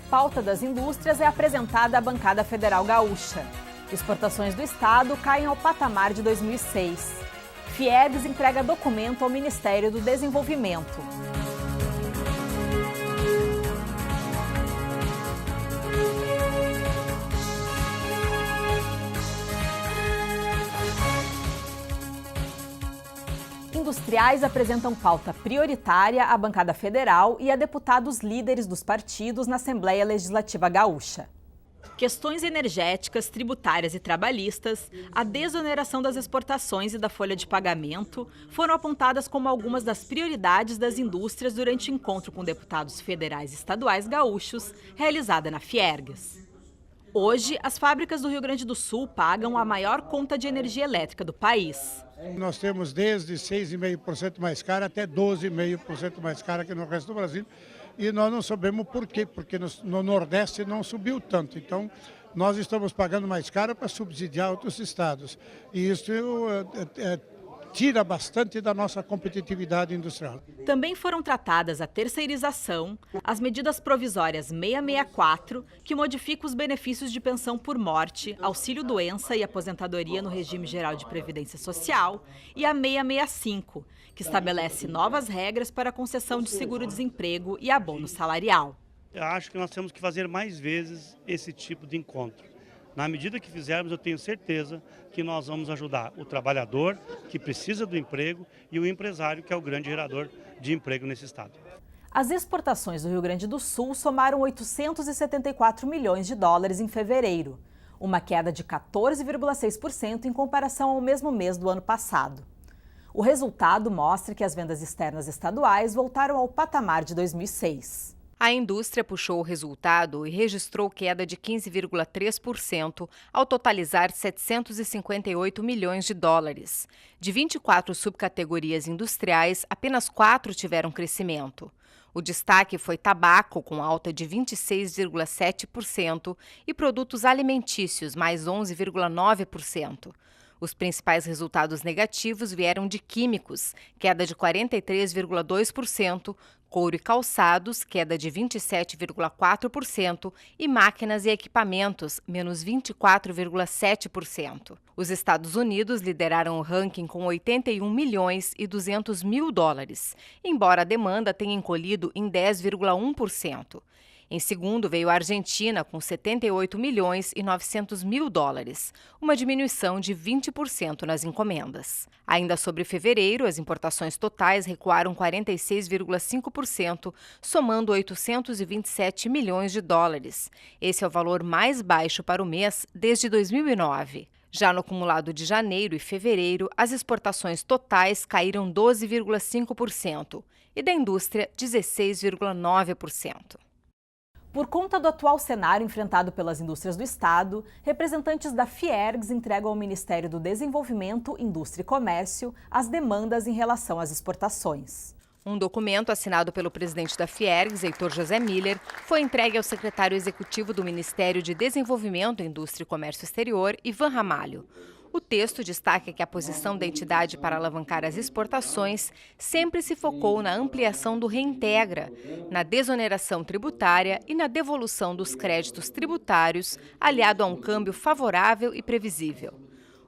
pauta das indústrias é apresentada à bancada federal gaúcha. Exportações do estado caem ao patamar de 2006. Fiergs entrega documento ao Ministério do Desenvolvimento. Industriais apresentam pauta prioritária à bancada federal e a deputados líderes dos partidos na Assembleia Legislativa Gaúcha. Questões energéticas, tributárias e trabalhistas, a desoneração das exportações e da folha de pagamento foram apontadas como algumas das prioridades das indústrias durante o encontro com deputados federais e estaduais gaúchos, realizada na Fiergs. Hoje, as fábricas do Rio Grande do Sul pagam a maior conta de energia elétrica do país. Nós temos desde 6,5% mais cara até 12,5% mais cara que no resto do Brasil. E nós não sabemos por quê, porque no Nordeste não subiu tanto. Então, nós estamos pagando mais caro para subsidiar outros estados. E isso tira bastante da nossa competitividade industrial. Também foram tratadas a terceirização, as medidas provisórias 664, que modifica os benefícios de pensão por morte, auxílio-doença e aposentadoria no regime geral de previdência social, e a 665, que estabelece novas regras para a concessão de seguro-desemprego e abono salarial. Eu acho que nós temos que fazer mais vezes esse tipo de encontro. Na medida que fizermos, eu tenho certeza que nós vamos ajudar o trabalhador, que precisa do emprego, e o empresário, que é o grande gerador de emprego nesse estado. As exportações do Rio Grande do Sul somaram 874 milhões de dólares em fevereiro, uma queda de 14,6% em comparação ao mesmo mês do ano passado. O resultado mostra que as vendas externas estaduais voltaram ao patamar de 2006. A indústria puxou o resultado e registrou queda de 15,3% ao totalizar 758 milhões de dólares. De 24 subcategorias industriais, apenas 4 tiveram crescimento. O destaque foi tabaco, com alta de 26,7%, e produtos alimentícios, mais 11,9%. Os principais resultados negativos vieram de químicos, queda de 43,2%, couro e calçados, queda de 27,4%, e máquinas e equipamentos, menos 24,7%. Os Estados Unidos lideraram o ranking com 81 milhões e 200 mil dólares, embora a demanda tenha encolhido em 10,1%. Em segundo veio a Argentina, com 78 milhões e 900 mil dólares, uma diminuição de 20% nas encomendas. Ainda sobre fevereiro, as importações totais recuaram 46,5%, somando 827 milhões de dólares. Esse é o valor mais baixo para o mês desde 2009. Já no acumulado de janeiro e fevereiro, as exportações totais caíram 12,5% e da indústria 16,9%. Por conta do atual cenário enfrentado pelas indústrias do estado, representantes da Fiergs entregam ao Ministério do Desenvolvimento, Indústria e Comércio as demandas em relação às exportações. Um documento assinado pelo presidente da Fiergs, Heitor José Miller, foi entregue ao secretário executivo do Ministério de Desenvolvimento, Indústria e Comércio Exterior, Ivan Ramalho. O texto destaca que a posição da entidade para alavancar as exportações sempre se focou na ampliação do Reintegra, na desoneração tributária e na devolução dos créditos tributários, aliado a um câmbio favorável e previsível.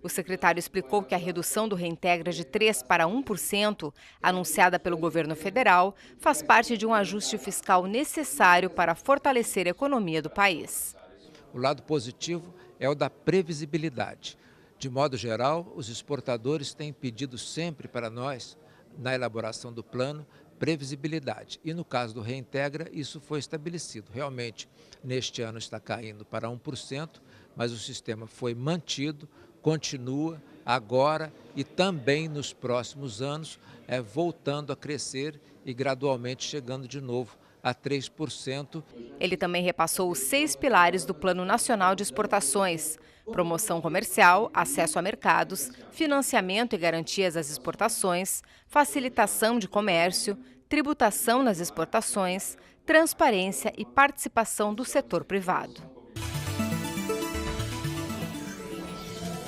O secretário explicou que a redução do Reintegra de 3% para 1%, anunciada pelo governo federal, faz parte de um ajuste fiscal necessário para fortalecer a economia do país. O lado positivo é o da previsibilidade. De modo geral, os exportadores têm pedido sempre para nós, na elaboração do plano, previsibilidade. E no caso do Reintegra, isso foi estabelecido. Realmente, neste ano está caindo para 1%, mas o sistema foi mantido, continua agora e também nos próximos anos, voltando a crescer e gradualmente chegando de novo a 3%. Ele também repassou os 6 pilares do Plano Nacional de Exportações: promoção comercial, acesso a mercados, financiamento e garantias às exportações, facilitação de comércio, tributação nas exportações, transparência e participação do setor privado.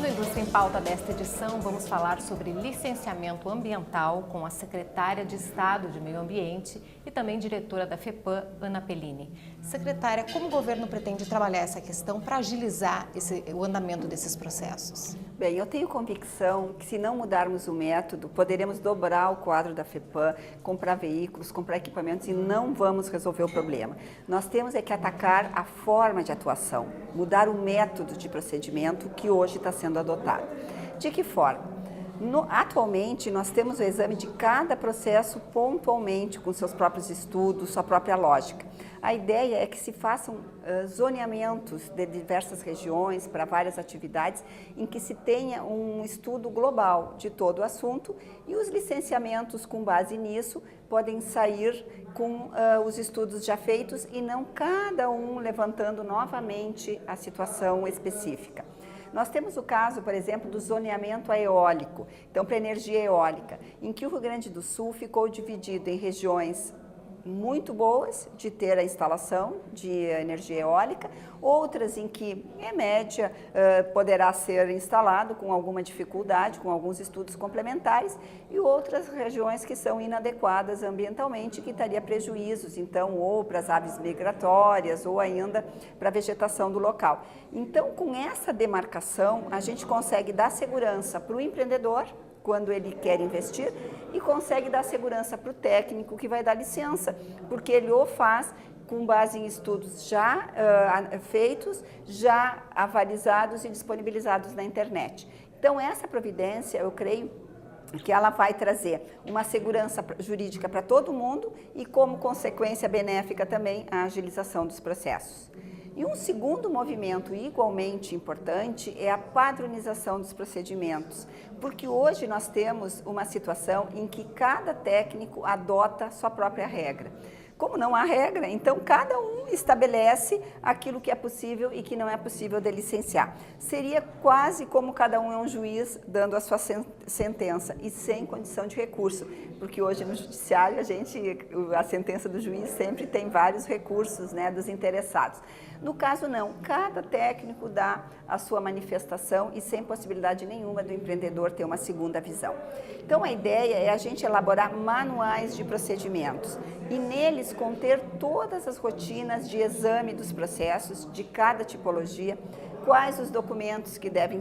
No Indústria em Pauta desta edição, vamos falar sobre licenciamento ambiental com a secretária de Estado de Meio Ambiente e também diretora da FEPAM, Ana Pellini. Secretária, como o governo pretende trabalhar essa questão para agilizar o andamento desses processos? Bem, eu tenho convicção que se não mudarmos o método, poderemos dobrar o quadro da FEPAM, comprar veículos, comprar equipamentos e não vamos resolver o problema. Nós temos que atacar a forma de atuação, mudar o método de procedimento que hoje está sendo adotado. De que forma? Atualmente, nós temos o exame de cada processo pontualmente, com seus próprios estudos, sua própria lógica. A ideia é que se façam zoneamentos de diversas regiões para várias atividades, em que se tenha um estudo global de todo o assunto e os licenciamentos com base nisso podem sair com os estudos já feitos e não cada um levantando novamente a situação específica. Nós temos o caso, por exemplo, do zoneamento eólico, então para energia eólica, em que o Rio Grande do Sul ficou dividido em regiões muito boas de ter a instalação de energia eólica, outras em que, em média, poderá ser instalado com alguma dificuldade, com alguns estudos complementares, e outras regiões que são inadequadas ambientalmente, que estaria prejuízos, então, ou para as aves migratórias, ou ainda para a vegetação do local. Então, com essa demarcação, a gente consegue dar segurança para o empreendedor, quando ele quer investir, e consegue dar segurança para o técnico que vai dar licença, porque ele o faz com base em estudos já feitos, já avalizados e disponibilizados na internet. Então, essa providência, eu creio que ela vai trazer uma segurança jurídica para todo mundo e, como consequência benéfica também, a agilização dos processos. E um segundo movimento igualmente importante é a padronização dos procedimentos, porque hoje nós temos uma situação em que cada técnico adota sua própria regra. Como não há regra, então cada um estabelece aquilo que é possível e que não é possível de licenciar. Seria quase como cada um é um juiz dando a sua sentença e sem condição de recurso, porque hoje no judiciário a sentença do juiz sempre tem vários recursos, né, dos interessados. No caso não, cada técnico dá a sua manifestação e sem possibilidade nenhuma do empreendedor ter uma segunda visão. Então a ideia é a gente elaborar manuais de procedimentos e neles conter todas as rotinas de exame dos processos de cada tipologia, quais os documentos que devem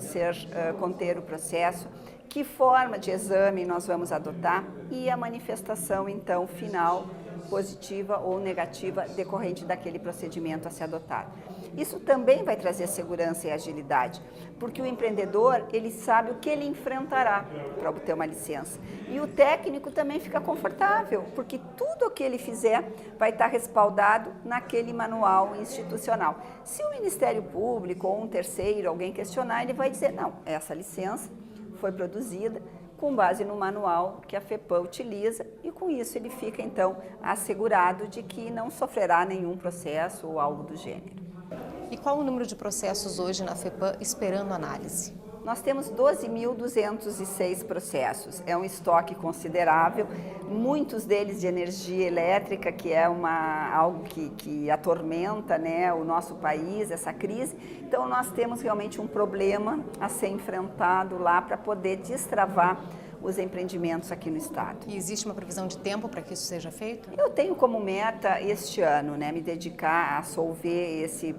conter o processo, que forma de exame nós vamos adotar e a manifestação então final positiva ou negativa decorrente daquele procedimento a ser adotado. Isso também vai trazer segurança e agilidade, porque o empreendedor, ele sabe o que ele enfrentará para obter uma licença. E o técnico também fica confortável, porque tudo o que ele fizer vai estar respaldado naquele manual institucional. Se o Ministério Público ou um terceiro, alguém questionar, ele vai dizer, não, essa licença foi produzida com base no manual que a FEPAM utiliza e com isso ele fica então assegurado de que não sofrerá nenhum processo ou algo do gênero. E qual o número de processos hoje na FEPAM esperando análise? Nós temos 12.206 processos, é um estoque considerável, muitos deles de energia elétrica, que é algo que atormenta, né, o nosso país, essa crise. Então nós temos realmente um problema a ser enfrentado lá para poder destravar os empreendimentos aqui no estado. E existe uma previsão de tempo para que isso seja feito? Eu tenho como meta este ano, né, me dedicar a solver esse,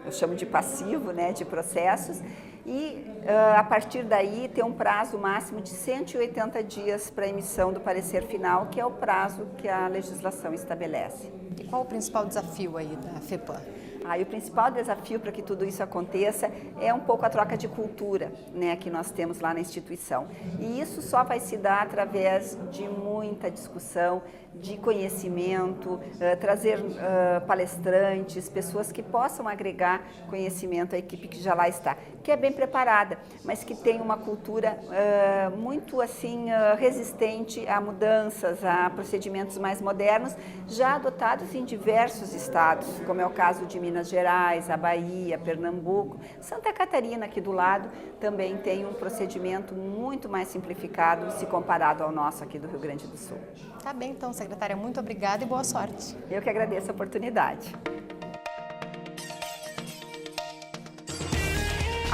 eu chamo de passivo, né, de processos, e a partir daí ter um prazo máximo de 180 dias para a emissão do parecer final, que é o prazo que a legislação estabelece. E qual o principal desafio aí da FEPAM? E o principal desafio para que tudo isso aconteça é um pouco a troca de cultura, né, que nós temos lá na instituição. E isso só vai se dar através de muita discussão, de conhecimento, trazer palestrantes, pessoas que possam agregar conhecimento à equipe que já lá está, que é bem preparada, mas que tem uma cultura muito assim resistente a mudanças, a procedimentos mais modernos, já adotados em diversos estados, como é o caso de Minas Gerais, a Bahia, Pernambuco, Santa Catarina aqui do lado também tem um procedimento muito mais simplificado se comparado ao nosso aqui do Rio Grande do Sul. Tá bem, então, secretária, muito obrigada e boa sorte. Eu que agradeço a oportunidade.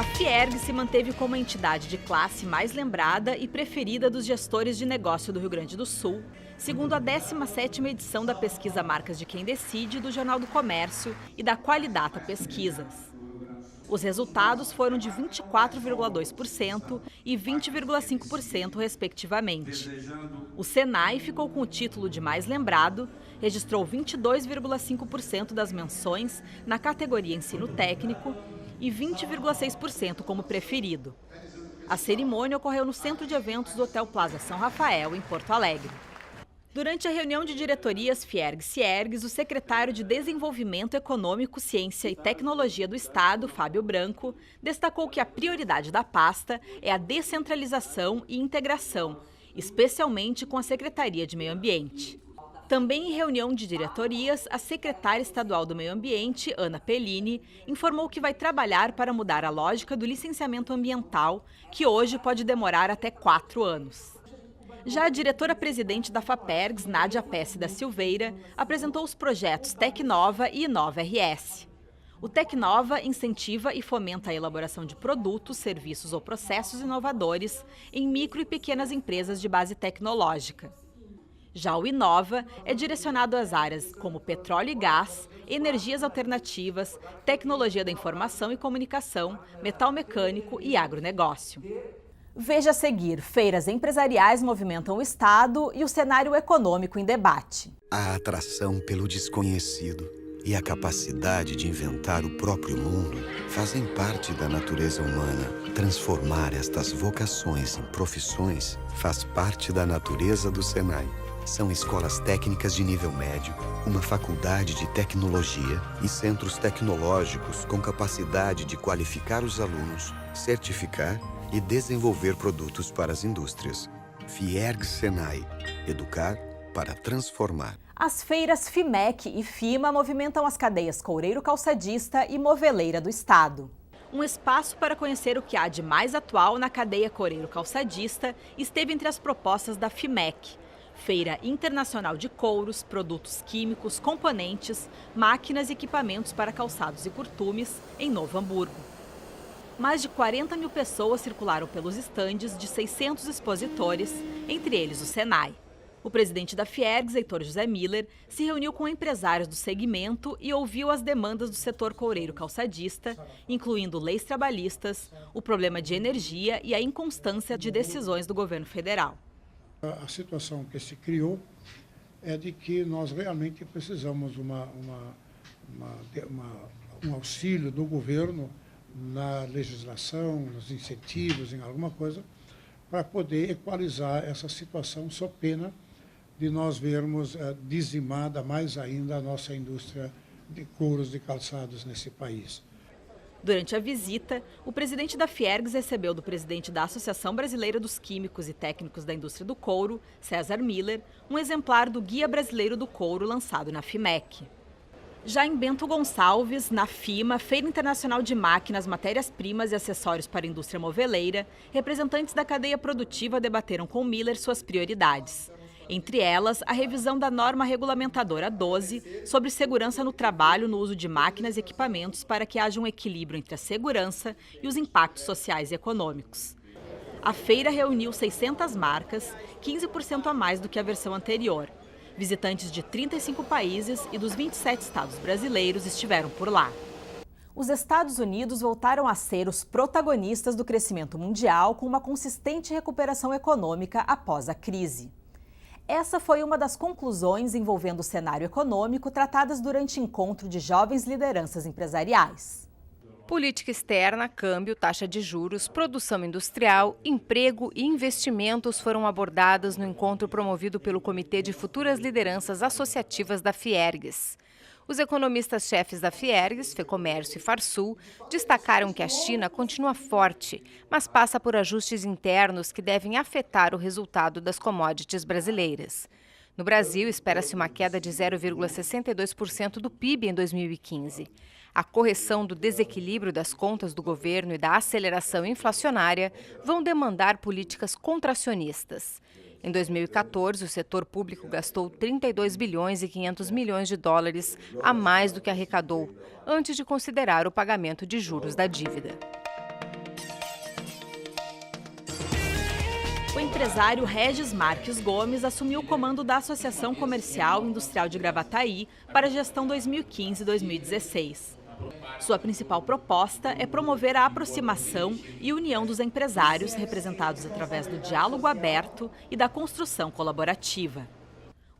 A Fiergs se manteve como a entidade de classe mais lembrada e preferida dos gestores de negócio do Rio Grande do Sul, segundo a 17ª edição da pesquisa Marcas de Quem Decide do Jornal do Comércio e da Qualidata Pesquisas. Os resultados foram de 24,2% e 20,5%, respectivamente. O Senai ficou com o título de mais lembrado, registrou 22,5% das menções na categoria ensino técnico e 20,6% como preferido. A cerimônia ocorreu no centro de eventos do Hotel Plaza São Rafael, em Porto Alegre. Durante a reunião de diretorias Fiergs-Ciergs, o secretário de Desenvolvimento Econômico, Ciência e Tecnologia do Estado, Fábio Branco, destacou que a prioridade da pasta é a descentralização e integração, especialmente com a Secretaria de Meio Ambiente. Também em reunião de diretorias, a secretária estadual do Meio Ambiente, Ana Pellini, informou que vai trabalhar para mudar a lógica do licenciamento ambiental, que hoje pode demorar até 4 anos. Já a diretora-presidente da FAPERGS, Nádia Pesce da Silveira, apresentou os projetos Tecnova e Inova RS. O Tecnova incentiva e fomenta a elaboração de produtos, serviços ou processos inovadores em micro e pequenas empresas de base tecnológica. Já o Inova é direcionado às áreas como petróleo e gás, energias alternativas, tecnologia da informação e comunicação, metal mecânico e agronegócio. Veja a seguir: feiras empresariais movimentam o Estado e o cenário econômico em debate. A atração pelo desconhecido e a capacidade de inventar o próprio mundo fazem parte da natureza humana. Transformar estas vocações em profissões faz parte da natureza do Senai. São escolas técnicas de nível médio, uma faculdade de tecnologia e centros tecnológicos com capacidade de qualificar os alunos, certificar e desenvolver produtos para as indústrias. Fiergs Senai. Educar para transformar. As feiras FIMEC e FIMA movimentam as cadeias Coureiro Calçadista e Moveleira do Estado. Um espaço para conhecer o que há de mais atual na cadeia Coureiro Calçadista esteve entre as propostas da FIMEC, Feira Internacional de Couros, Produtos Químicos, Componentes, Máquinas e Equipamentos para Calçados e Curtumes, em Novo Hamburgo. Mais de 40 mil pessoas circularam pelos estandes de 600 expositores, entre eles o Senai. O presidente da Fiergs, Heitor José Miller, se reuniu com empresários do segmento e ouviu as demandas do setor coureiro calçadista, incluindo leis trabalhistas, o problema de energia e a inconstância de decisões do governo federal. A situação que se criou é de que nós realmente precisamos um auxílio do governo na legislação, nos incentivos, em alguma coisa, para poder equalizar essa situação, sob pena de nós vermos dizimada mais ainda a nossa indústria de couros de calçados nesse país. Durante a visita, o presidente da Fiergs recebeu do presidente da Associação Brasileira dos Químicos e Técnicos da Indústria do Couro, César Miller, um exemplar do Guia Brasileiro do Couro lançado na FIMEC. Já em Bento Gonçalves, na FIMA, Feira Internacional de Máquinas, Matérias-Primas e Acessórios para a Indústria Moveleira, representantes da cadeia produtiva debateram com Miller suas prioridades. Entre elas, a revisão da norma regulamentadora 12 sobre segurança no trabalho no uso de máquinas e equipamentos para que haja um equilíbrio entre a segurança e os impactos sociais e econômicos. A feira reuniu 600 marcas, 15% a mais do que a versão anterior. Visitantes de 35 países e dos 27 estados brasileiros estiveram por lá. Os Estados Unidos voltaram a ser os protagonistas do crescimento mundial com uma consistente recuperação econômica após a crise. Essa foi uma das conclusões envolvendo o cenário econômico tratadas durante encontro de jovens lideranças empresariais. Política externa, câmbio, taxa de juros, produção industrial, emprego e investimentos foram abordados no encontro promovido pelo Comitê de Futuras Lideranças Associativas da Fiergs. Os economistas-chefes da Fiergs, Fecomércio e Farsul, destacaram que a China continua forte, mas passa por ajustes internos que devem afetar o resultado das commodities brasileiras. No Brasil, espera-se uma queda de 0,62% do PIB em 2015. A correção do desequilíbrio das contas do governo e da aceleração inflacionária vão demandar políticas contracionistas. Em 2014, o setor público gastou 32 bilhões e 500 milhões de dólares a mais do que arrecadou, antes de considerar o pagamento de juros da dívida. empresário Regis Marques Gomes assumiu o comando da Associação Comercial e Industrial de Gravataí para a gestão 2015-2016. Sua principal proposta é promover a aproximação e união dos empresários, representados através do diálogo aberto e da construção colaborativa.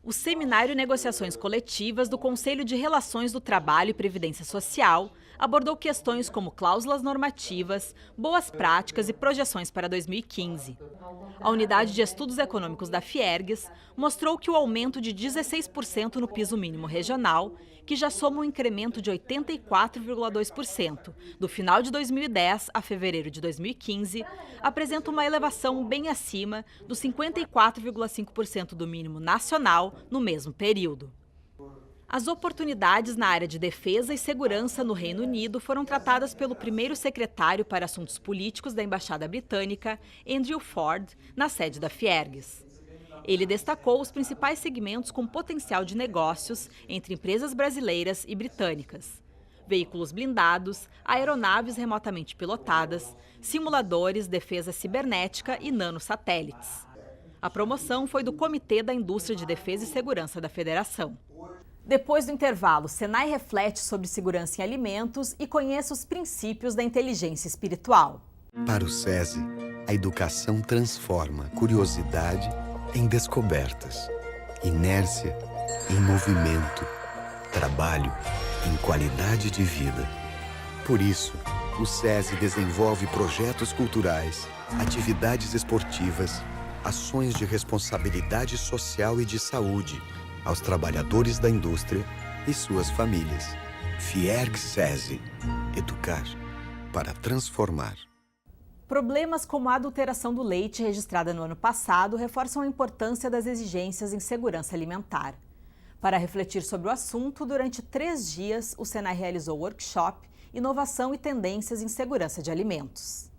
O Seminário Negociações Coletivas do Conselho de Relações do Trabalho e Previdência Social abordou questões como cláusulas normativas, boas práticas e projeções para 2015. A Unidade de Estudos Econômicos da Fiergues mostrou que o aumento de 16% no piso mínimo regional, que já soma um incremento de 84,2% do final de 2010 a fevereiro de 2015, apresenta uma elevação bem acima dos 54,5% do mínimo nacional no mesmo período. As oportunidades na área de defesa e segurança no Reino Unido foram tratadas pelo primeiro secretário para Assuntos Políticos da Embaixada Britânica, Andrew Ford, na sede da Fiergues. Ele destacou os principais segmentos com potencial de negócios entre empresas brasileiras e britânicas: veículos blindados, aeronaves remotamente pilotadas, simuladores, defesa cibernética e nanosatélites. A promoção foi do Comitê da Indústria de Defesa e Segurança da Federação. Depois do intervalo, Senai reflete sobre segurança em alimentos e conheça os princípios da inteligência espiritual. Para o SESI, a educação transforma curiosidade em descobertas, inércia em movimento, trabalho em qualidade de vida. Por isso, o SESI desenvolve projetos culturais, atividades esportivas, ações de responsabilidade social e de saúde aos trabalhadores da indústria e suas famílias. Fiergues SESI. Educar para transformar. Problemas como a adulteração do leite, registrada no ano passado, reforçam a importância das exigências em segurança alimentar. Para refletir sobre o assunto, durante 3 dias, o Senai realizou o workshop Inovação e Tendências em Segurança de Alimentos.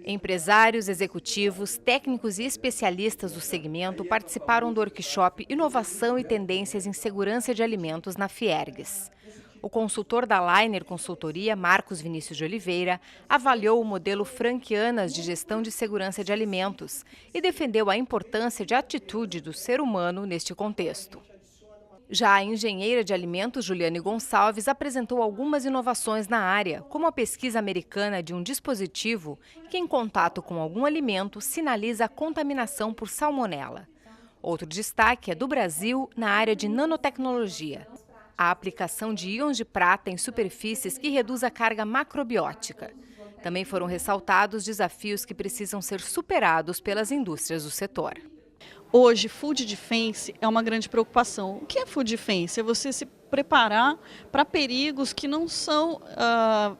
Empresários, executivos, técnicos e especialistas do segmento participaram do workshop Inovação e Tendências em Segurança de Alimentos na Fiergues. O consultor da Liner Consultoria, Marcos Vinícius de Oliveira, avaliou o modelo Franquianas de gestão de segurança de alimentos e defendeu a importância de atitude do ser humano neste contexto. Já a engenheira de alimentos Juliane Gonçalves apresentou algumas inovações na área, como a pesquisa americana de um dispositivo que, em contato com algum alimento, sinaliza a contaminação por salmonela. Outro destaque é do Brasil na área de nanotecnologia. A aplicação de íons de prata em superfícies que reduz a carga macrobiótica. Também foram ressaltados desafios que precisam ser superados pelas indústrias do setor. Hoje, food defense é uma grande preocupação. O que é food defense? É você se preparar para perigos que não são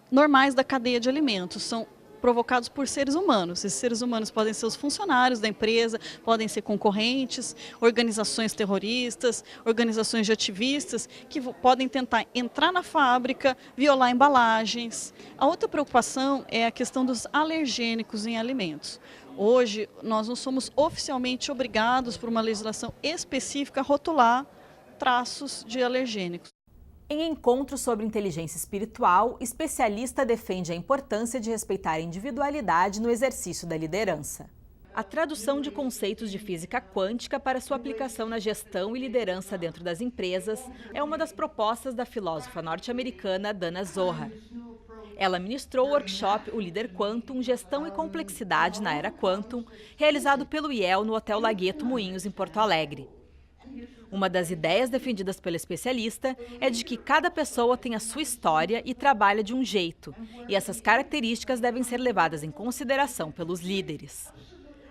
normais da cadeia de alimentos, são provocados por seres humanos. Esses seres humanos podem ser os funcionários da empresa, podem ser concorrentes, organizações terroristas, organizações de ativistas que podem tentar entrar na fábrica, violar embalagens. A outra preocupação é a questão dos alergênicos em alimentos. Hoje, nós não somos oficialmente obrigados por uma legislação específica a rotular traços de alergênicos. Em encontro sobre inteligência espiritual, especialista defende a importância de respeitar a individualidade no exercício da liderança. A tradução de conceitos de física quântica para sua aplicação na gestão e liderança dentro das empresas é uma das propostas da filósofa norte-americana Dana Zohar. Ela ministrou o workshop O Líder Quantum, Gestão e Complexidade na Era Quantum, realizado pelo IEL no Hotel Lagueto Moinhos, em Porto Alegre. Uma das ideias defendidas pela especialista é de que cada pessoa tem a sua história e trabalha de um jeito, e essas características devem ser levadas em consideração pelos líderes.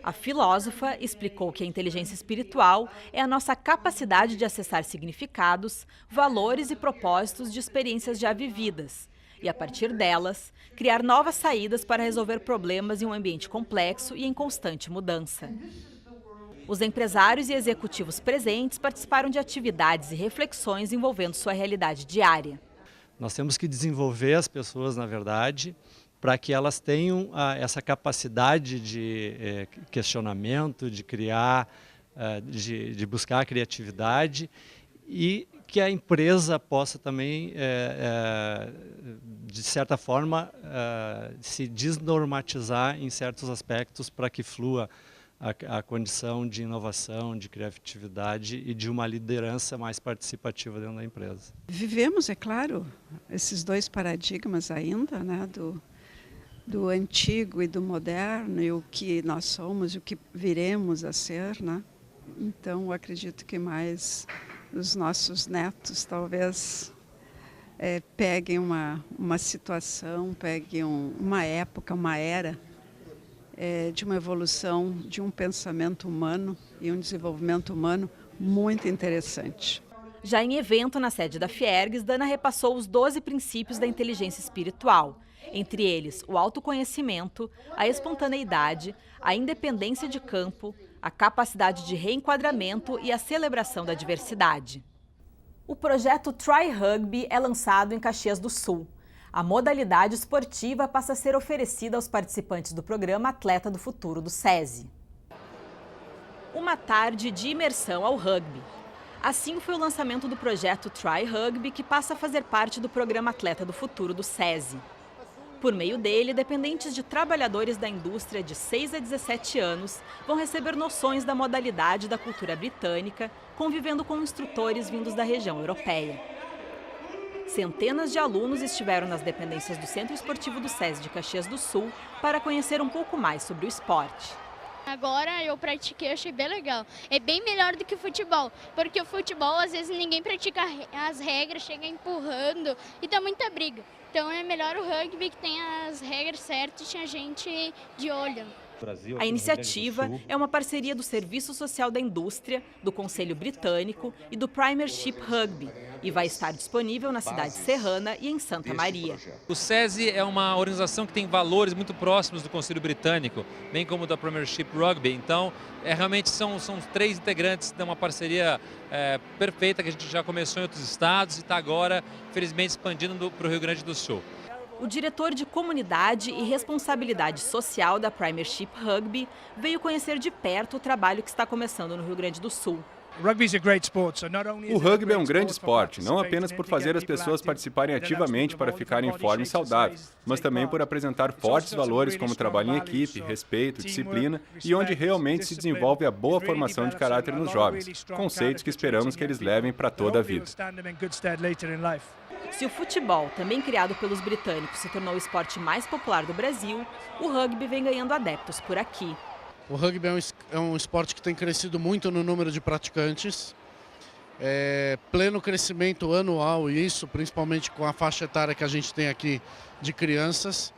A filósofa explicou que a inteligência espiritual é a nossa capacidade de acessar significados, valores e propósitos de experiências já vividas, e, a partir delas, criar novas saídas para resolver problemas em um ambiente complexo e em constante mudança. Os empresários e executivos presentes participaram de atividades e reflexões envolvendo sua realidade diária. Nós temos que desenvolver as pessoas, na verdade, para que elas tenham essa capacidade de questionamento, de criar, de buscar a criatividade e que a empresa possa também, de certa forma, se desnormatizar em certos aspectos para que flua a condição de inovação, de criatividade e de uma liderança mais participativa dentro da empresa. Vivemos, é claro, esses dois paradigmas ainda, né, do antigo e do moderno, e o que nós somos e o que viremos a ser, né? Então, eu acredito que mais os nossos netos talvez peguem uma situação, peguem uma época, uma era de uma evolução, de um pensamento humano e um desenvolvimento humano muito interessante. Já em evento na sede da Fiergs, Dana repassou os 12 princípios da inteligência espiritual. Entre eles, o autoconhecimento, a espontaneidade, a independência de campo, a capacidade de reenquadramento e a celebração da diversidade. O projeto Try Rugby é lançado em Caxias do Sul. A modalidade esportiva passa a ser oferecida aos participantes do programa Atleta do Futuro do SESI. Uma tarde de imersão ao rugby. Assim foi o lançamento do projeto Try Rugby, que passa a fazer parte do programa Atleta do Futuro do SESI. Por meio dele, dependentes de trabalhadores da indústria de 6 a 17 anos vão receber noções da modalidade da cultura britânica, convivendo com instrutores vindos da região europeia. Centenas de alunos estiveram nas dependências do Centro Esportivo do SESI de Caxias do Sul para conhecer um pouco mais sobre o esporte. Agora eu pratiquei, achei bem legal. É bem melhor do que o futebol, porque o futebol às vezes ninguém pratica as regras, chega empurrando e dá muita briga. Então é melhor o rugby que tem as regras certas e tinha gente de olho. A iniciativa é uma parceria do Serviço Social da Indústria, do Conselho Britânico e do Premiership Rugby e vai estar disponível na cidade serrana e em Santa Maria. O SESI é uma organização que tem valores muito próximos do Conselho Britânico, bem como da Premiership Rugby. Então, realmente são 3 integrantes de uma parceria perfeita que a gente já começou em outros estados e está agora, felizmente, expandindo para o Rio Grande do Sul. O diretor de Comunidade e Responsabilidade Social da Premiership Rugby veio conhecer de perto o trabalho que está começando no Rio Grande do Sul. O rugby é um grande esporte, não apenas por fazer as pessoas participarem ativamente para ficarem em forma e saudáveis, mas também por apresentar fortes valores como trabalho em equipe, respeito, disciplina e onde realmente se desenvolve a boa formação de caráter nos jovens, conceitos que esperamos que eles levem para toda a vida. Se o futebol, também criado pelos britânicos, se tornou o esporte mais popular do Brasil, o rugby vem ganhando adeptos por aqui. O rugby é um esporte que tem crescido muito no número de praticantes, pleno crescimento anual, e isso principalmente com a faixa etária que a gente tem aqui de crianças,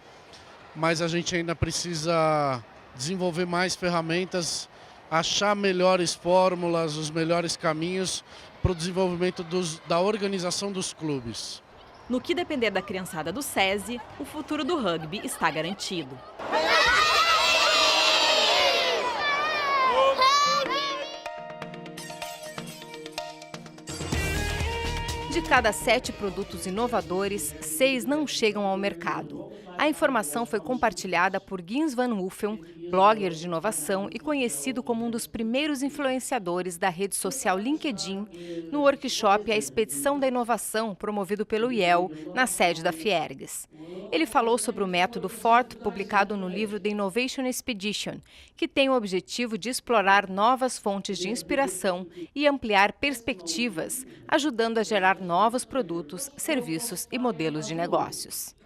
mas a gente ainda precisa desenvolver mais ferramentas, achar melhores fórmulas, os melhores caminhos para o desenvolvimento da organização dos clubes. No que depender da criançada do SESI, o futuro do rugby está garantido. De cada 7 produtos inovadores, 6 não chegam ao mercado. A informação foi compartilhada por Guins Van Uffen, blogger de inovação e conhecido como um dos primeiros influenciadores da rede social LinkedIn, no workshop A Expedição da Inovação, promovido pelo IEL, na sede da Fiergs. Ele falou sobre o método FORT, publicado no livro The Innovation Expedition, que tem o objetivo de explorar novas fontes de inspiração e ampliar perspectivas, ajudando a gerar novos produtos, serviços e modelos de negócios.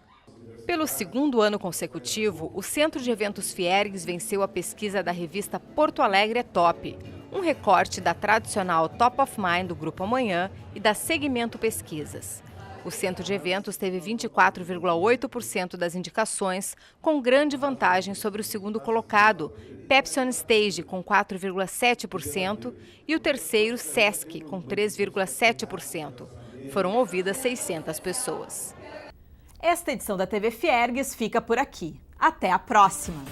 Pelo 2º ano consecutivo, o Centro de Eventos Fiergs venceu a pesquisa da revista Porto Alegre é Top, um recorte da tradicional Top of Mind do Grupo Amanhã e da Segmento Pesquisas. O Centro de Eventos teve 24,8% das indicações, com grande vantagem sobre o segundo colocado, Pepsi On Stage, com 4,7%, e o terceiro, Sesc, com 3,7%. Foram ouvidas 600 pessoas. Esta edição da TV Fiergs fica por aqui. Até a próxima!